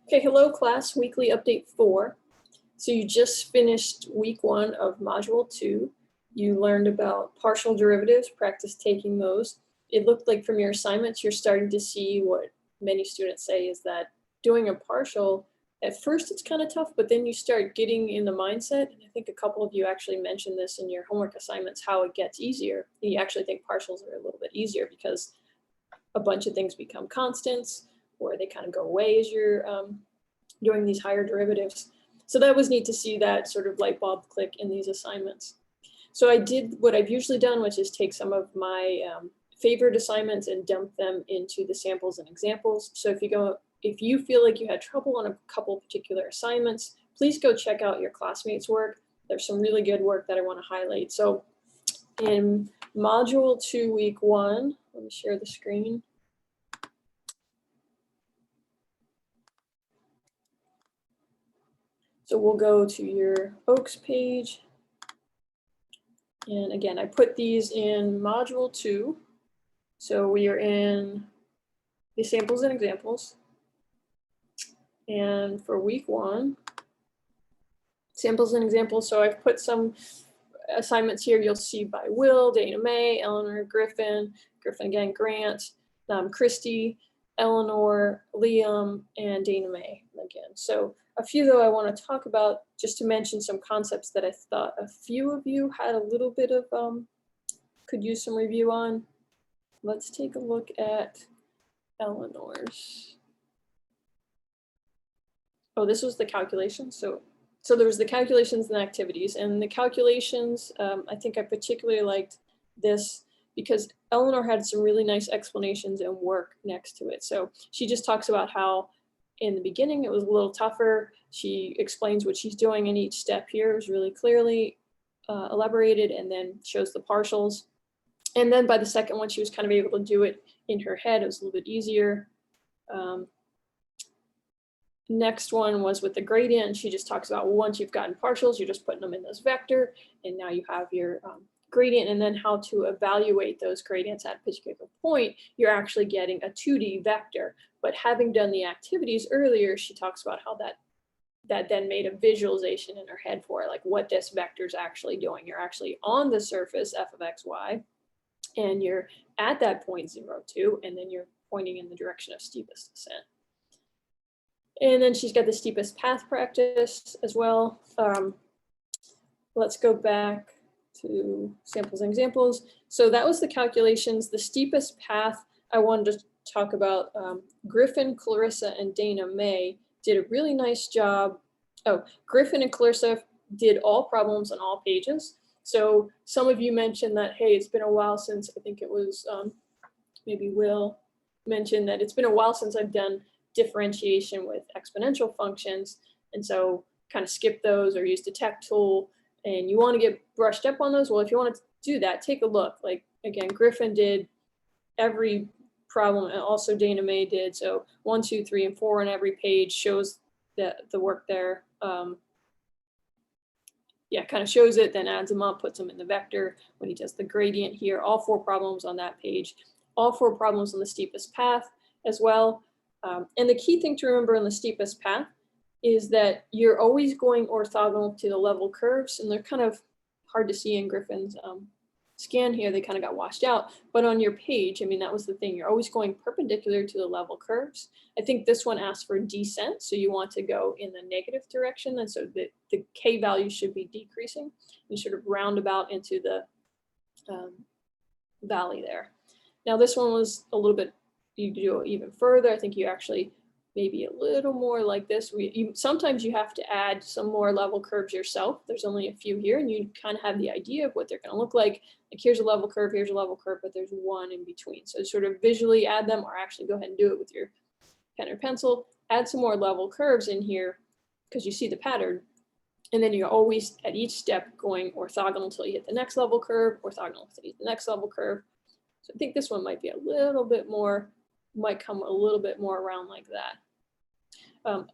Okay, hello class, weekly update 4. So you just finished week 1 of module 2. You learned about partial derivatives, practice taking those. It looked like from your assignments you're starting to see what many students say is that doing a partial, at first it's kind of tough, but then you start getting in the mindset, and I think a couple of you actually mentioned this in your homework assignments, how it gets easier. You actually think partials are a little bit easier because a bunch of things become constants, or they kind of go away as you're doing these higher derivatives. So that was neat to see that sort of light bulb click in these assignments. So I did what I've usually done, which is take some of my favorite assignments and dump them into the samples and examples. So if you feel like you had trouble on a couple particular assignments, please go check out your classmates' work. There's some really good work that I want to highlight. So in module 2, week 1, let me share the screen. So we'll go to your OAKS page. And again, I put these in module 2. So we are in the samples and examples. And for week 1, samples and examples. So I've put some assignments here you'll see by Will, Dana Mae, Eleanor, Griffin again, Grant, Christy, Eleanor, Liam, and Dana Mae again. So a few though I want to talk about, just to mention some concepts that I thought a few of you had a little bit of, could use some review on. Let's take a look at Eleanor's. Oh, this was the calculations. So there was the calculations and activities, and the calculations, I think I particularly liked this because Eleanor had some really nice explanations and work next to it. So she just talks about how in the beginning it was a little tougher. She explains what she's doing in each step here. It was really clearly elaborated, and then shows the partials. And then by the second one, she was kind of able to do it in her head. It was a little bit easier. Next one was with the gradient. She just talks about once you've gotten partials, you're just putting them in this vector, and now you have your gradient, and then how to evaluate those gradients at a particular point. You're actually getting a 2D vector. But having done the activities earlier, she talks about how that then made a visualization in her head for like what this vector is actually doing. You're actually on the surface f of x, y, and you're at that point 0, 2, and then you're pointing in the direction of steepest descent. And then she's got the steepest path practice as well. Let's go back to samples and examples. So that was the calculations. The steepest path, I wanted to talk about Griffin, Clarissa, and Dana Mae did a really nice job. Oh, Griffin and Clarissa did all problems on all pages. So some of you mentioned that, hey, it's been a while since, I think it was maybe Will mentioned that it's been a while since I've done differentiation with exponential functions, and so kind of skip those or use the tech tool, and you want to get brushed up on those. Well, if you want to do that, take a look. Like again, Griffin did every problem, and also Dana Mae did. So 1, 2, 3, and 4 on every page shows the work there. Yeah, kind of shows it, then adds them up, puts them in the vector. When he does the gradient here, all 4 problems on that page, all 4 problems on the steepest path as well. And the key thing to remember on the steepest path is that you're always going orthogonal to the level curves, and they're kind of hard to see in Griffin's scan here. They kind of got washed out, but on your page, I mean, that was the thing. You're always going perpendicular to the level curves. I think this one asks for descent, so you want to go in the negative direction, and so the K value should be decreasing. You sort of roundabout into the valley there. Now this one was a little bit, you do it even further. I think you actually maybe a little more like this. Sometimes you have to add some more level curves yourself. There's only a few here, and you kind of have the idea of what they're going to look like. Like here's a level curve, but there's one in between. So sort of visually add them, or actually go ahead and do it with your pen or pencil. Add some more level curves in here because you see the pattern. And then you're always at each step going orthogonal until you hit the next level curve, orthogonal until you hit the next level curve. So I think this one might be a little bit more, might come a little bit more around like that.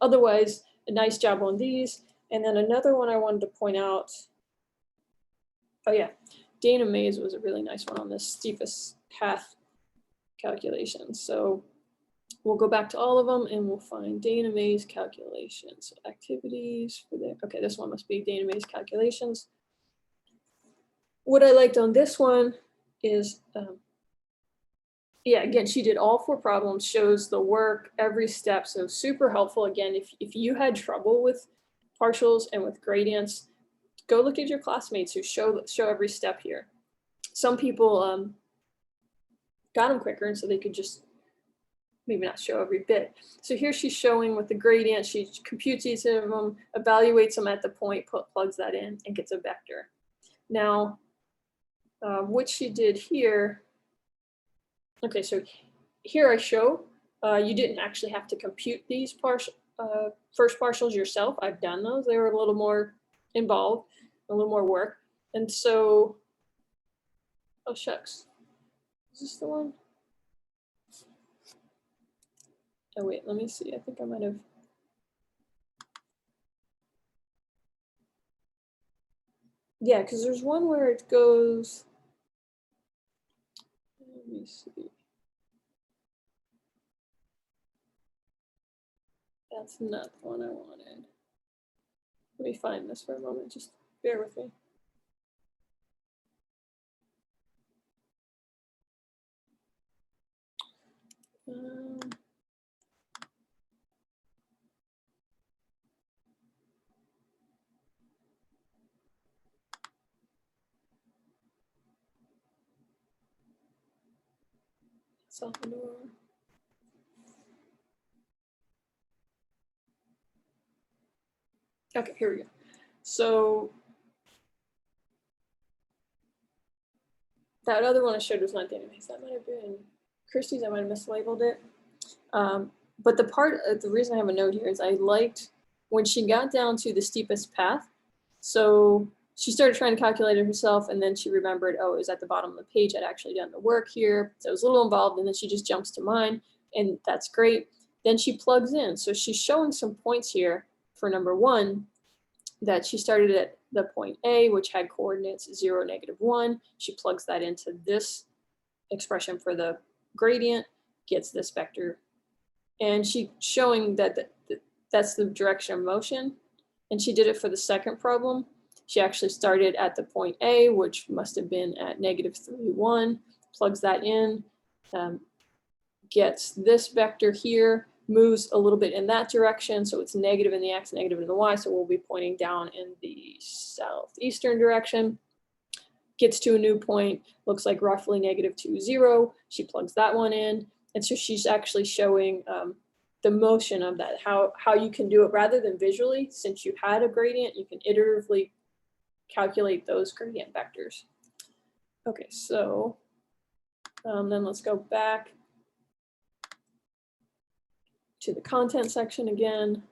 Otherwise, a nice job on these. And then another one I wanted to point out, oh yeah, Dana Mae's was a really nice one on this steepest path calculation. So We'll go back to all of them and we'll find Dana May's calculations. So activities for the, okay, this one must be Dana May's calculations. What I liked on this one is, yeah, again, she did all 4 problems, shows the work, every step, so super helpful. Again, if you had trouble with partials and with gradients, go look at your classmates who show every step here. Some people got them quicker, and so they could just maybe not show every bit. So here she's showing with the gradient, she computes each of them, evaluates them at the point, plugs that in, and gets a vector. Now, what she did here, okay, so here I show you didn't actually have to compute these first partials yourself. I've done those. They were a little more involved, a little more work. And so, oh shucks, is this the one? Oh wait, let me see. I think I might have. Yeah, because there's one where it goes, let me see. That's not the one I wanted. Let me find this for a moment, just bear with me. Salvador. Okay, here we go. So that other one I showed was not Dana May's. That might have been Christie's. I might have mislabeled it. But the reason I have a note here is I liked when she got down to the steepest path. So she started trying to calculate it herself, and then she remembered, oh, it was at the bottom of the page. I'd actually done the work here. So it was a little involved, and then she just jumps to mine, and that's great. Then she plugs in. So she's showing some points here for number 1 that she started at the point A, which had coordinates 0, -1. She plugs that into this expression for the gradient, gets this vector. And she's showing that that's the direction of motion. And she did it for the second problem. She actually started at the point A, which must have been at -3, 1, plugs that in, gets this vector here, moves a little bit in that direction. So it's negative in the X, negative in the Y. So we'll be pointing down in the southeastern direction. Gets to a new point, looks like roughly -2, 0. She plugs that one in. And so she's actually showing the motion of that, how you can do it rather than visually. Since you had a gradient, you can iteratively calculate those gradient vectors. Okay, so then let's go back to the content section again,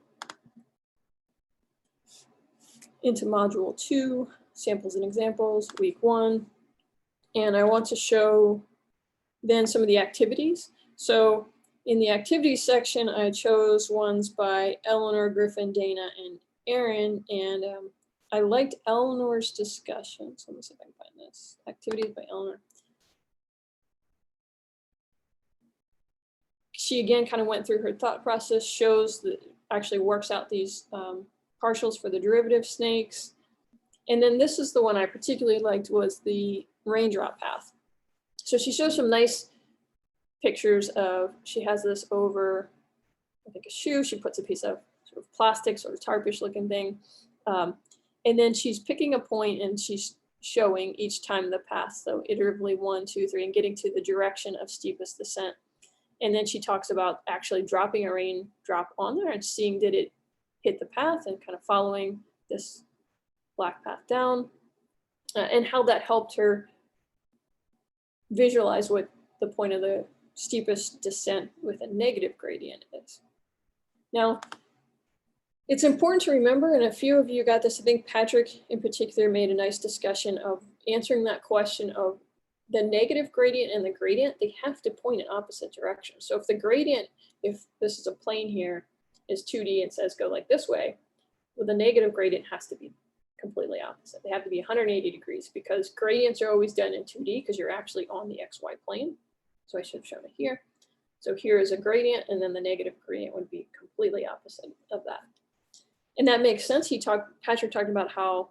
into module 2, samples and examples, week 1. And I want to show then some of the activities. So in the activities section, I chose ones by Eleanor, Griffin, Dana, and Aaron. And I liked Eleanor's discussion. So let me see if I can find this. Activities by Eleanor. She again kind of went through her thought process, shows that actually works out these partials for the derivative snakes. And then this is the one I particularly liked, was the raindrop path. So she shows some nice pictures of, she has this over, I think, a shoe. She puts a piece of sort of plastic, sort of tarpish looking thing. And then she's picking a point and she's showing each time the path. So iteratively 1, 2, 3, and getting to the direction of steepest descent. And then she talks about actually dropping a raindrop on there and seeing, did it hit the path, and kind of following this black path down, and how that helped her visualize what the point of the steepest descent with a negative gradient is. Now, it's important to remember, and a few of you got this, I think Patrick in particular made a nice discussion of answering that question of the negative gradient and the gradient, they have to point in opposite directions. So if the gradient, if this is a plane here, is 2D and says go like this way, well, the negative gradient has to be completely opposite. They have to be 180 degrees, because gradients are always done in 2D because you're actually on the XY plane. So I should have shown it here. So here is a gradient, and then the negative gradient would be completely opposite of that. And that makes sense. Patrick talked about how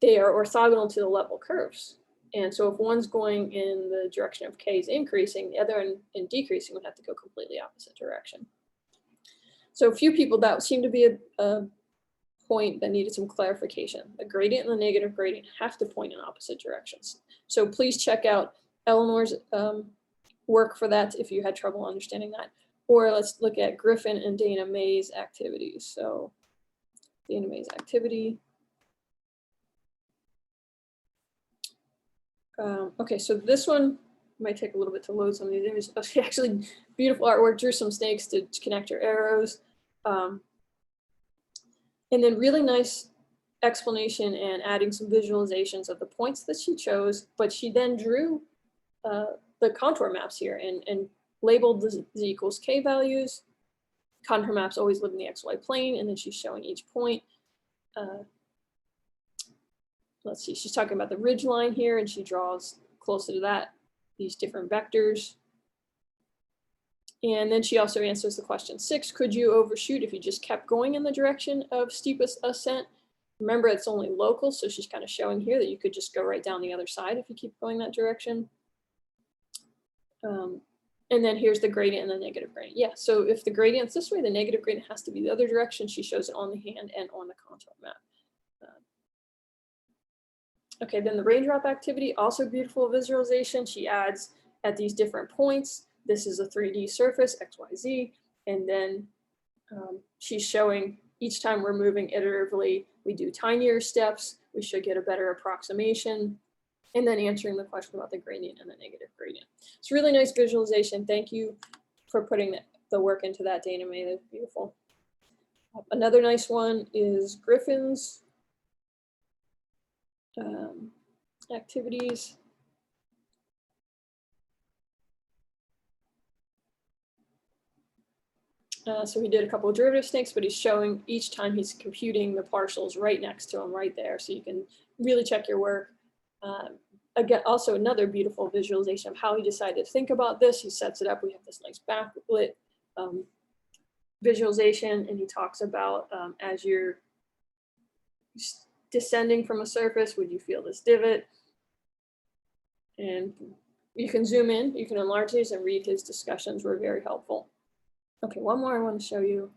they are orthogonal to the level curves. And so if one's going in the direction of k is increasing, the other in decreasing would have to go completely opposite direction. So a few people, that seemed to be a point that needed some clarification. The gradient and the negative gradient have to point in opposite directions. So please check out Eleanor's work for that if you had trouble understanding that. Or let's look at Griffin and Dana May's activities. So Dana May's activity. Okay, so this one might take a little bit to load some of these images. Actually, beautiful artwork, drew some snakes to connect your arrows. And then really nice explanation and adding some visualizations of the points that she chose, but she then drew the contour maps here and labeled the z equals k values. Contour maps always live in the xy plane, and then she's showing each point. Let's see, she's talking about the ridge line here, and she draws closer to that, these different vectors. And then she also answers the question 6, could you overshoot if you just kept going in the direction of steepest ascent? Remember, it's only local, so she's kind of showing here that you could just go right down the other side if you keep going that direction. And then here's the gradient and the negative gradient. Yeah, so if the gradient's this way, the negative gradient has to be the other direction. She shows it on the hand and on the contour map. Okay, then the raindrop activity, also beautiful visualization. She adds at these different points, this is a 3D surface, X, Y, Z, and then she's showing each time we're moving iteratively, we do tinier steps, we should get a better approximation, and then answering the question about the gradient and the negative gradient. It's really nice visualization. Thank you for putting the work into that, Dana May. That's beautiful. Another nice one is Griffin's activities. So he did a couple of derivative snakes, but he's showing each time he's computing the partials right next to him, right there. So you can really check your work. Again, also another beautiful visualization of how he decided to think about this. He sets it up. We have this nice backlit visualization, and he talks about as you're descending from a surface, would you feel this divot? And you can zoom in, you can enlarge these and read his discussions were very helpful. Okay, one more I want to show you.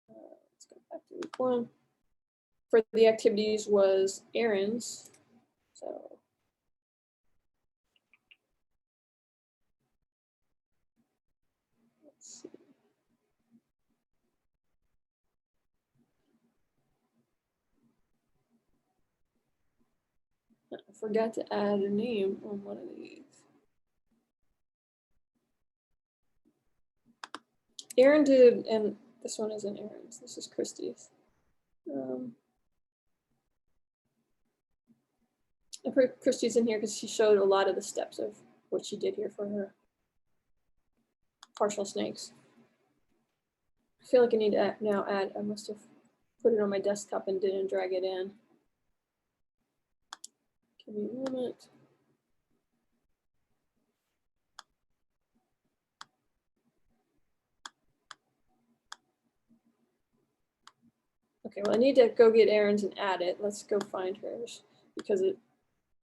Let's go back to week 1. For the activities was Aaron's. So let's see. I forgot to add a name on one of these. Aaron did, and this one isn't Aaron's, this is Christie's. I put Christie's in here because she showed a lot of the steps of what she did here for her partial snakes. I feel like I need to now add, I must have put it on my desktop and didn't drag it in. Give me a moment. Okay, well, I need to go get Aaron's and add it. Let's go find hers because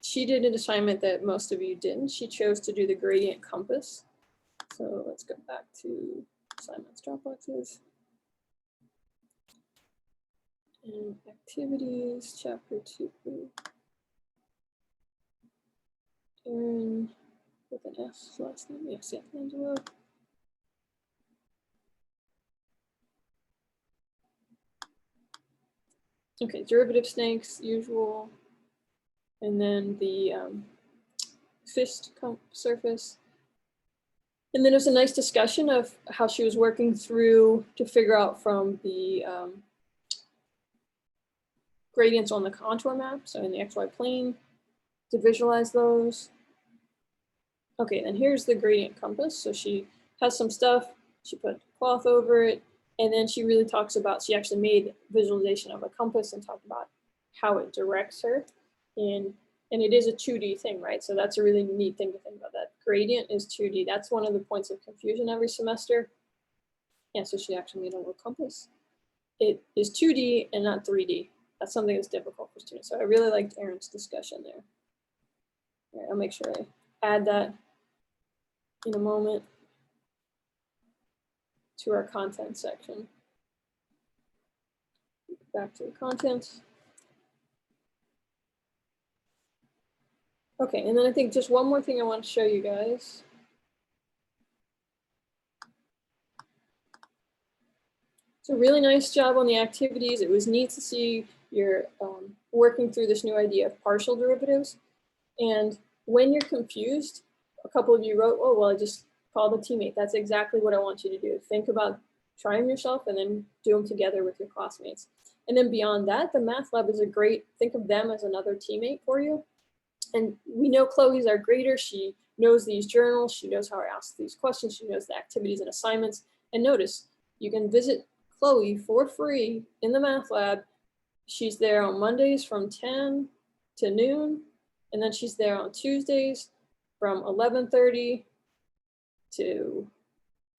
she did an assignment that most of you didn't. She chose to do the gradient compass. So let's go back to assignments, Dropboxes. And activities, chapter 2. Aaron with an S last name. Yes, yeah, Angela. Okay, derivative snakes, usual. And then the fist surface. And then there's a nice discussion of how she was working through to figure out from the gradients on the contour map, so in the XY plane, to visualize those. Okay, then here's the gradient compass. So she has some stuff, she put cloth over it, and then she really talks about, she actually made visualization of a compass and talked about how it directs her in And it is a 2D thing, right? So that's a really neat thing to think about, that gradient is 2D. That's one of the points of confusion every semester. Yeah, so she actually made a little compass. It is 2D and not 3D. That's something that's difficult for students. So I really liked Erin's discussion there. All right, I'll make sure I add that in a moment to our content section. Back to the content. Okay, and then I think just one more thing I want to show you guys. So really nice job on the activities. It was neat to see you're working through this new idea of partial derivatives. And when you're confused, a couple of you wrote, oh, well, I just called a teammate. That's exactly what I want you to do. Think about trying yourself and then do them together with your classmates. And then beyond that, the math lab is a great, think of them as another teammate for you. And we know Chloe's our grader. She knows these journals. She knows how I ask these questions. She knows the activities and assignments. And notice, you can visit Chloe for free in the math lab. She's there on Mondays from 10 to noon. And then she's there on Tuesdays from 11:30 to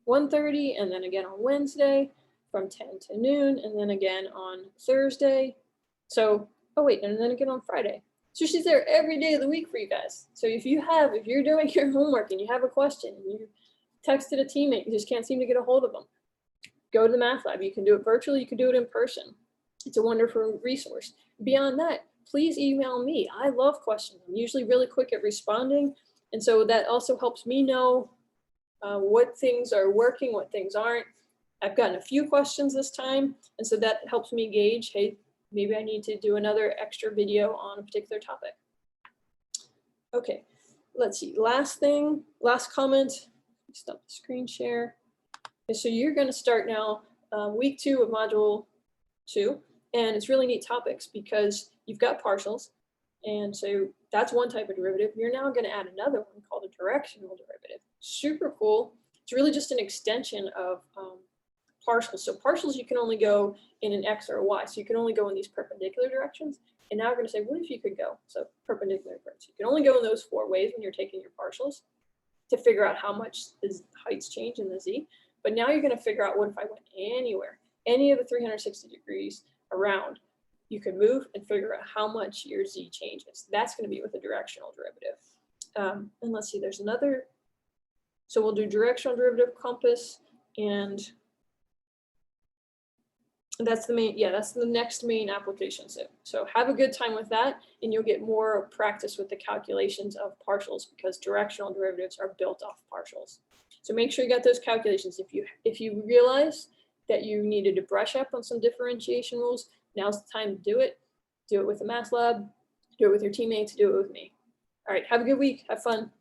1:30. And then again on Wednesday from 10 to noon. And then again on Thursday. So, oh wait, and then again on Friday. So she's there every day of the week for you guys. So if you're doing your homework and you have a question and you texted a teammate, you just can't seem to get a hold of them, go to the math lab. You can do it virtually, you can do it in person. It's a wonderful resource. Beyond that, please email me. I love questions. I'm usually really quick at responding. And so that also helps me know what things are working, what things aren't. I've gotten a few questions this time. And so that helps me gauge, hey, maybe I need to do another extra video on a particular topic. Okay, let's see. Last thing, last comment. Stop the screen share. Okay, so you're going to start now week 2 of module 2. And it's really neat topics because you've got partials. And so that's one type of derivative. You're now going to add another one called a directional derivative. Super cool. It's really just an extension of partials. So partials, you can only go in an X or a Y. So you can only go in these perpendicular directions. And now we're going to say, what if you could go? So perpendicular directions. You can only go in those 4 ways when you're taking your partials to figure out how much the heights change in the Z. But now you're going to figure out, what if I went anywhere, any of the 360 degrees around, you can move and figure out how much your Z changes. That's going to be with a directional derivative. And let's see, there's another. So we'll do directional derivative, compass, and that's the main, yeah, that's the next main application. So have a good time with that, and you'll get more practice with the calculations of partials because directional derivatives are built off partials. So make sure you got those calculations. If you realize that you needed to brush up on some differentiation rules, now's the time to do it. Do it with the math lab, do it with your teammates, do it with me. All right, have a good week, have fun.